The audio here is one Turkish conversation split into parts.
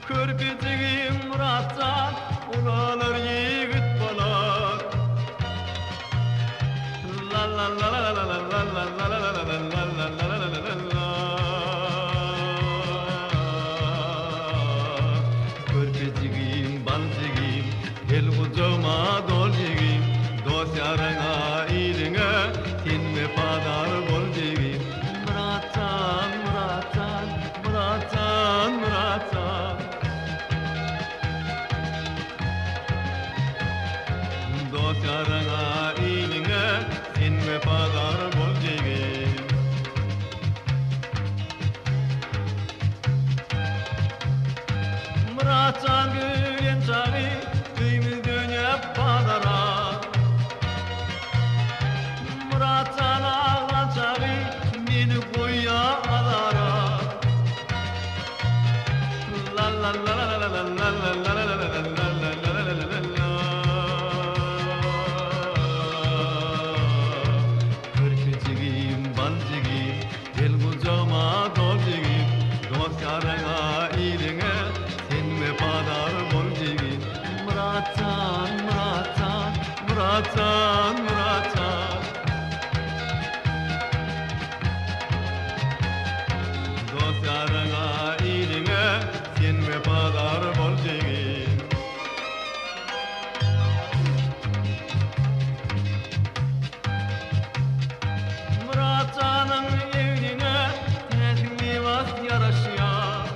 Körpecigim Muratcan, ulanır yiğit bolar. La la la la la la la la la la la la la la la la la. Körpecigim, balcigim, el ucuma dolcigim, dost yarına iyiliğe tinme padar bolcigim. Muratcan, Muratcan, Muratcan, Muratcan. Dost yarına iyiliğe tinme padar bolcigim. Muratcan gülen çağı, kıyımız dönüp padara. Muratcan ağlan çağı, beni koyya alara. La la la la la la la la la la la la la la la la. Körpecigim, balcigim, el bucama dolcigim, dost yarına iyiliğe tinme padar bolcigim. Muratcan, Muratcan, Muratcan, Muratcan. Dost yarına iyiliğe tinme padar bolcigim. Muratcan'ın evine tezmi vas yaraşıyor.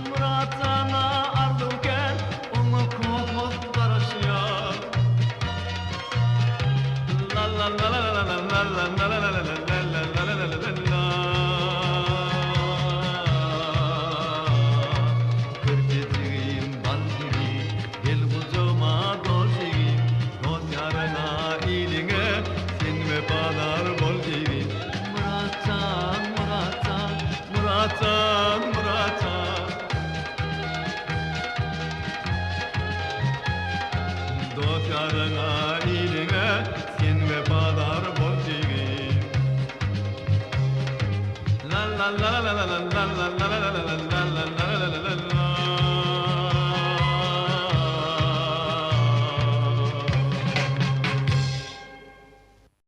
Muratcan'a arzuken onu kovut karışıyor. La la la la la la la la la la la la la la la la. Körpecigim, balcigim, el bucuma dolcigim, dost yarına iyiliğe tinme padar bolcigim. Muratcan, Muratcan, Muratcan, Muratcan. Dost yarına iyiliğe tinme padar bolcigim. La la la la la la la la la la la la la.